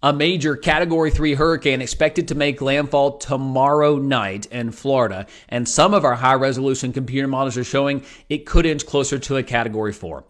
A major Category 3 hurricane expected to make landfall tomorrow night in Florida, and some of our high-resolution computer models are showing it could inch closer to a Category 4.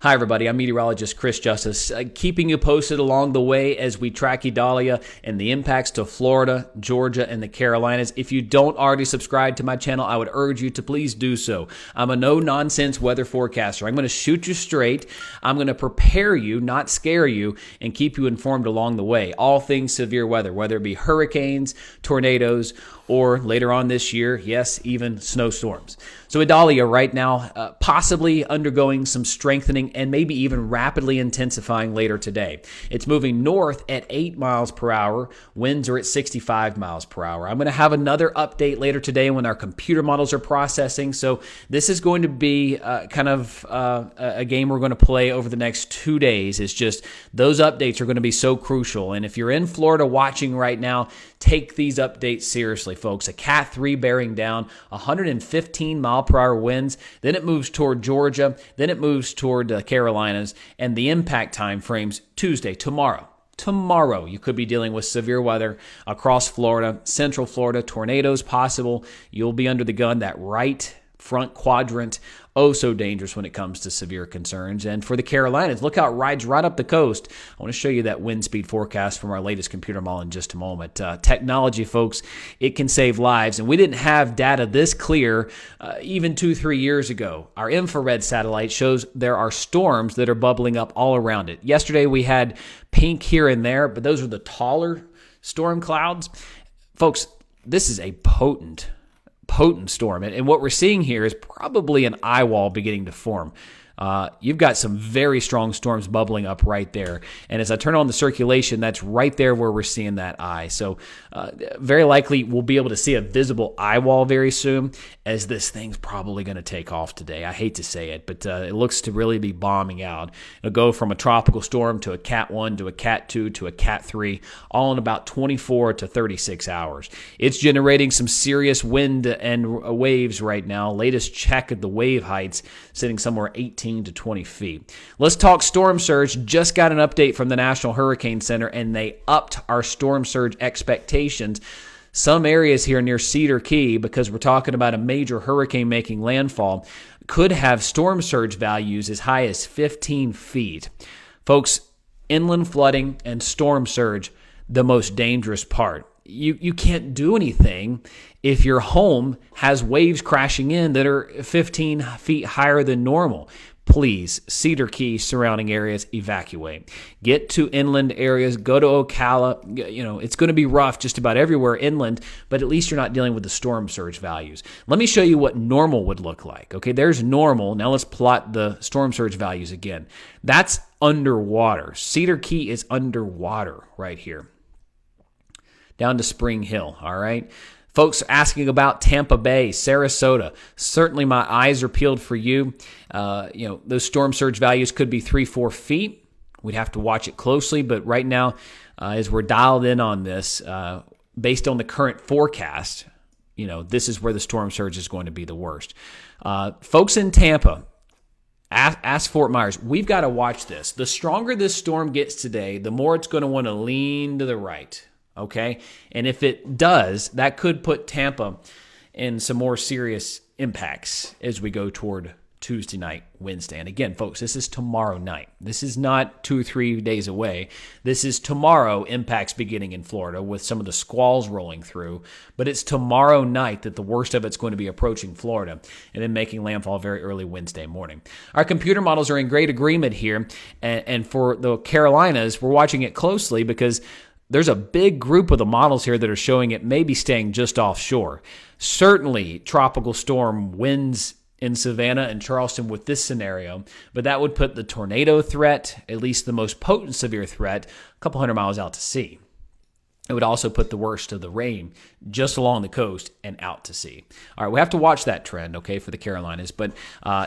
Hi, everybody. I'm meteorologist Chris Justice, keeping you posted along the way as we track Idalia and the impacts to Florida, Georgia, and the Carolinas. If you don't already subscribe to my channel, I would urge you to please do so. I'm a no-nonsense weather forecaster. I'm going to shoot you straight. I'm going to prepare you, not scare you, and keep you informed along the way. All things severe weather, whether it be hurricanes, tornadoes, or later on this year, yes, even snowstorms. So Idalia right now possibly undergoing some strengthening and maybe even rapidly intensifying later today. It's moving north at 8 miles per hour. Winds are at 65 miles per hour. I'm going to have another update later today when our computer models are processing. So this is going to be kind of a game we're going to play over the next 2 days. It's just those updates are going to be so crucial. And if you're in Florida watching right now, take these updates seriously, folks. A Cat 3 bearing down, 115 mile per hour winds. Then it moves toward Georgia. Then it moves toward the Carolinas. And the impact time frames Tuesday, tomorrow. Tomorrow, you could be dealing with severe weather across Florida, central Florida, tornadoes possible. You'll be under the gun, that right front quadrant. Oh, so dangerous when it comes to severe concerns. And for the Carolinas, look how it rides right up the coast. I want to show you that wind speed forecast from our latest computer model in just a moment. Technology, folks, it can save lives. And we didn't have data this clear even 2-3 years ago. Our infrared satellite shows there are storms that are bubbling up all around it. Yesterday, we had pink here and there, but those are the taller storm clouds. Folks, this is a potent storm. And what we're seeing here is probably an eye wall beginning to form. You've got some very strong storms bubbling up right there. And as I turn on the circulation, that's right there where we're seeing that eye. So very likely we'll be able to see a visible eye wall very soon, as this thing's probably going to take off today. I hate to say it, but it looks to really be bombing out. It'll go from a tropical storm to a Cat 1 to a Cat 2 to a Cat 3, all in about 24 to 36 hours. It's generating some serious wind and waves right now. Latest check of the wave heights sitting somewhere 18 to 20 feet. Let's talk storm surge. Just got an update from the National Hurricane Center, and they upped our storm surge expectations. Some areas here near Cedar Key, because we're talking about a major hurricane making landfall, could have storm surge values as high as 15 feet. Folks, inland flooding and storm surge, the most dangerous part. You can't do anything if your home has waves crashing in that are 15 feet higher than normal. Please, Cedar Key, surrounding areas, evacuate. Get to inland areas. Go to Ocala. You know, it's going to be rough just about everywhere inland, but at least you're not dealing with the storm surge values. Let me show you what normal would look like. Okay, there's normal. Now let's plot the storm surge values again. That's underwater. Cedar Key is underwater right here. Down to Spring Hill, all right? Folks asking about Tampa Bay, Sarasota. Certainly my eyes are peeled for you. Those storm surge values could be 3-4 feet. We'd have to watch it closely, but right now, as we're dialed in on this, based on the current forecast, this is where the storm surge is going to be the worst. Folks in Tampa, ask Fort Myers. We've got to watch this. The stronger this storm gets today, the more it's going to want to lean to the right. Okay, and if it does, that could put Tampa in some more serious impacts as we go toward Tuesday night, Wednesday. And again, folks, this is tomorrow night. This is not 2 or 3 days away. This is tomorrow, impacts beginning in Florida with some of the squalls rolling through. But it's tomorrow night that the worst of it's going to be approaching Florida and then making landfall very early Wednesday morning. Our computer models are in great agreement here. And for the Carolinas, we're watching it closely because there's a big group of the models here that are showing it may be staying just offshore. Certainly, tropical storm winds in Savannah and Charleston with this scenario, but that would put the tornado threat, at least the most potent severe threat, a couple hundred miles out to sea. It would also put the worst of the rain just along the coast and out to sea. All right, we have to watch that trend, okay, for the Carolinas, but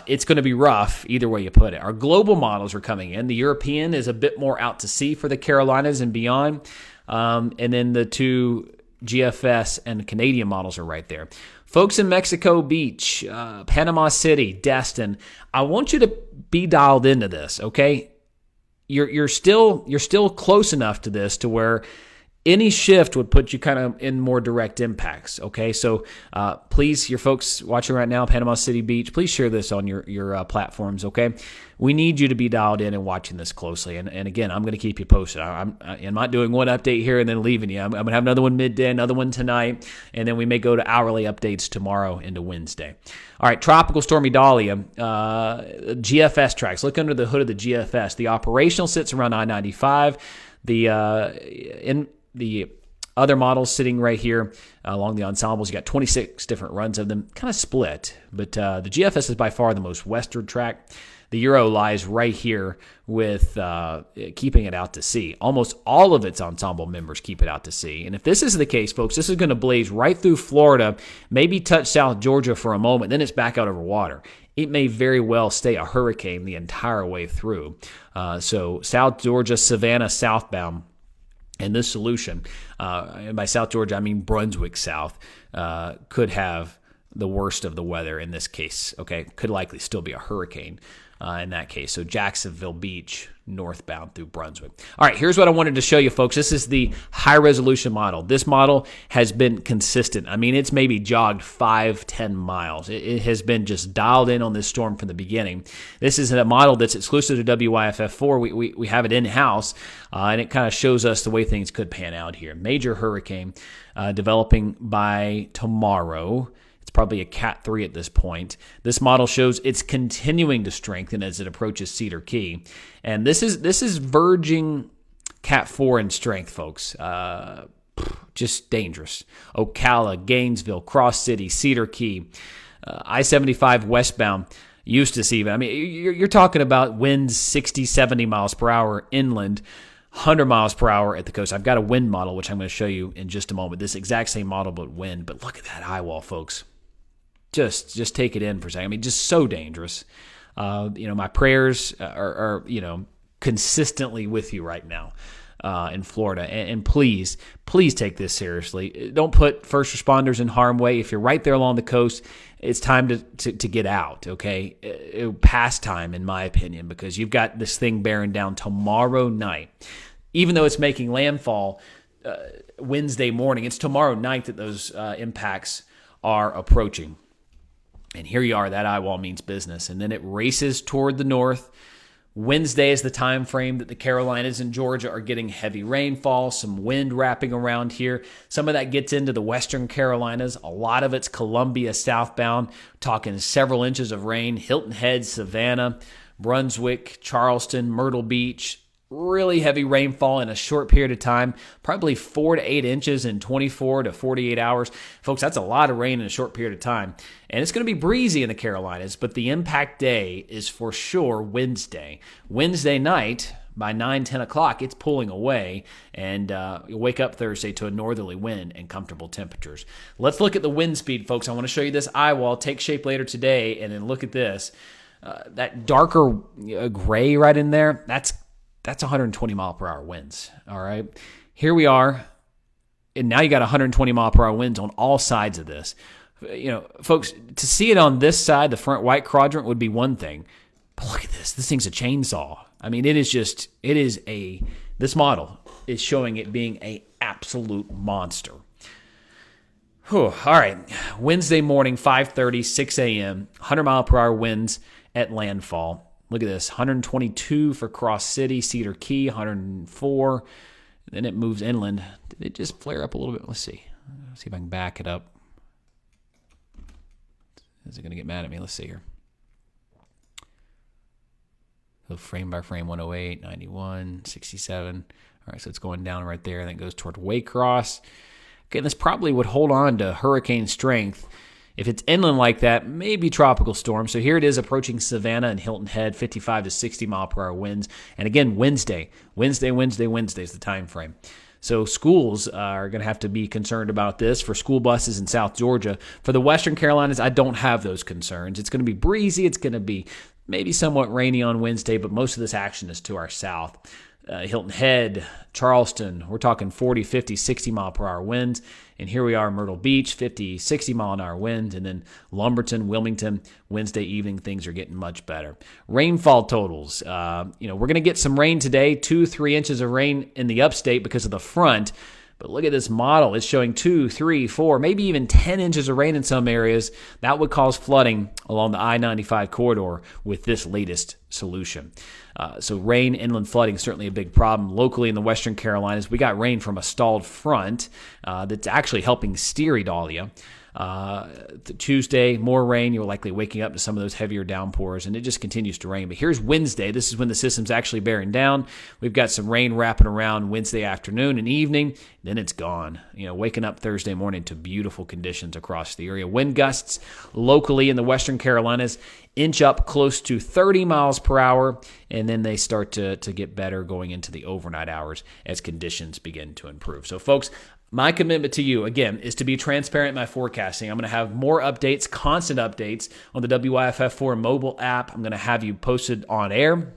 it's going to be rough either way you put it. Our global models are coming in. The European is a bit more out to sea for the Carolinas and beyond, and then the two GFS and Canadian models are right there. Folks in Mexico Beach, Panama City, Destin, I want you to be dialed into this, okay? you're still close enough to this to where any shift would put you kind of in more direct impacts. Okay, so please, your folks watching right now, Panama City Beach, please share this on your platforms. Okay, we need you to be dialed in and watching this closely. And again, I'm going to keep you posted. I'm not doing one update here and then leaving you. I'm going to have another one midday, another one tonight, and then we may go to hourly updates tomorrow into Wednesday. All right, Tropical Storm Idalia, GFS tracks. Look under the hood of the GFS. The operational sits around I-95. The other models sitting right here along the ensembles, you got 26 different runs of them, kind of split, but the GFS is by far the most western track. The Euro lies right here with keeping it out to sea. Almost all of its ensemble members keep it out to sea. And if this is the case, folks, this is going to blaze right through Florida, maybe touch South Georgia for a moment, then it's back out over water. It may very well stay a hurricane the entire way through. So South Georgia, Savannah, southbound. And this solution, and by South Georgia, I mean Brunswick South, could have the worst of the weather in this case. Okay, could likely still be a hurricane in that case. So Jacksonville Beach, northbound through Brunswick. All right, here's what I wanted to show you, folks. This is the high-resolution model. This model has been consistent. I mean, it's maybe jogged 5-10 miles. It has been just dialed in on this storm from the beginning. This is a model that's exclusive to WYFF4. We have it in-house, and it kind of shows us the way things could pan out here. Major hurricane developing by tomorrow. It's probably a Cat 3 at this point. This model shows it's continuing to strengthen as it approaches Cedar Key. And this is verging Cat 4 in strength, folks. Just dangerous. Ocala, Gainesville, Cross City, Cedar Key, I-75 westbound, Eustis even. I mean, you're talking about winds 60, 70 miles per hour inland, 100 miles per hour at the coast. I've got a wind model, which I'm going to show you in just a moment. This exact same model, but wind. But look at that eye wall, folks. Just take it in for a second. I mean, just so dangerous. My prayers are consistently with you right now in Florida. And please take this seriously. Don't put first responders in harm's way. If you're right there along the coast, it's time to get out, okay? Past time, in my opinion, because you've got this thing bearing down tomorrow night. Even though it's making landfall Wednesday morning, it's tomorrow night that those impacts are approaching. And here you are, that eye wall means business. And then it races toward the north. Wednesday is the time frame that the Carolinas and Georgia are getting heavy rainfall, some wind wrapping around here. Some of that gets into the western Carolinas. A lot of it's Columbia southbound, talking several inches of rain. Hilton Head, Savannah, Brunswick, Charleston, Myrtle Beach. Really heavy rainfall in a short period of time, probably 4 to 8 inches in 24 to 48 hours. Folks, that's a lot of rain in a short period of time. And it's going to be breezy in the Carolinas, but the impact day is for sure Wednesday. Wednesday night, by 9, 10 o'clock, it's pulling away, and you'll wake up Thursday to a northerly wind and comfortable temperatures. Let's look at the wind speed, folks. I want to show you this eye wall take shape later today, and then look at this. That darker gray right in there, that's 120 mile per hour winds. All right. Here we are. And now you got 120 mile per hour winds on all sides of this. Folks, to see it on this side, the front white quadrant would be one thing. But look at this. This thing's a chainsaw. I mean, this model is showing it being an absolute monster. Whew. All right. Wednesday morning, 5:30, 6 a.m., 100 mile per hour winds at landfall. Look at this, 122 for Cross City, Cedar Key, 104. Then it moves inland. Did it just flare up a little bit? Let's see. Let's see if I can back it up. Is it going to get mad at me? Let's see here. So frame by frame, 108, 91, 67. All right, so it's going down right there, and then it goes toward Waycross. Okay, this probably would hold on to hurricane strength. If it's inland like that, maybe tropical storm. So here it is approaching Savannah and Hilton Head, 55 to 60 mile per hour winds. And again, Wednesday is the time frame. So schools are going to have to be concerned about this for school buses in South Georgia. For the Western Carolinas, I don't have those concerns. It's going to be breezy. It's going to be maybe somewhat rainy on Wednesday, but most of this action is to our south. Hilton Head, Charleston, we're talking 40, 50, 60 mile per hour winds. And here we are in Myrtle Beach, 50, 60 mile an hour winds. And then Lumberton, Wilmington, Wednesday evening, things are getting much better. Rainfall totals. We're going to get some rain today, 2-3 inches of rain in the upstate because of the front. But look at this model. It's showing 2, 3, 4, maybe even 10 inches of rain in some areas. That would cause flooding along the I-95 corridor with this latest solution. So rain, inland flooding is certainly a big problem. Locally in the Western Carolinas, we got rain from a stalled front that's actually helping steer Idalia. Tuesday, more rain. You're likely waking up to some of those heavier downpours, and it just continues to rain. But here's Wednesday. This is when the system's actually bearing down. We've got some rain wrapping around Wednesday afternoon and evening. Then it's gone. Waking up Thursday morning to beautiful conditions across the area. Wind gusts locally in the Western Carolinas inch up close to 30 miles per hour, and then they start to get better going into the overnight hours as conditions begin to improve. So, folks, my commitment to you, again, is to be transparent in my forecasting. I'm going to have more updates, constant updates on the WYFF4 mobile app. I'm going to have you posted on air.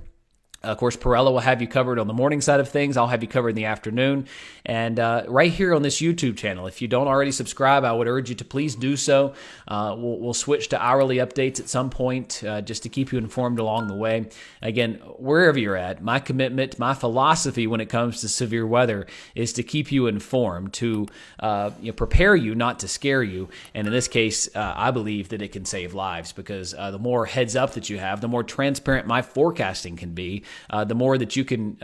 Of course, Perella will have you covered on the morning side of things. I'll have you covered in the afternoon. And right here on this YouTube channel, if you don't already subscribe, I would urge you to please do so. We'll switch to hourly updates at some point just to keep you informed along the way. Again, wherever you're at, my commitment, my philosophy when it comes to severe weather is to keep you informed, to prepare you, not to scare you. And in this case, I believe that it can save lives because the more heads up that you have, the more transparent my forecasting can be. The more that you can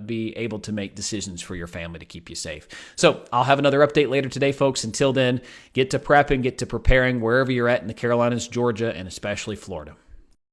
be able to make decisions for your family to keep you safe. So I'll have another update later today, folks. Until then, get to prepping, get to preparing wherever you're at in the Carolinas, Georgia, and especially Florida.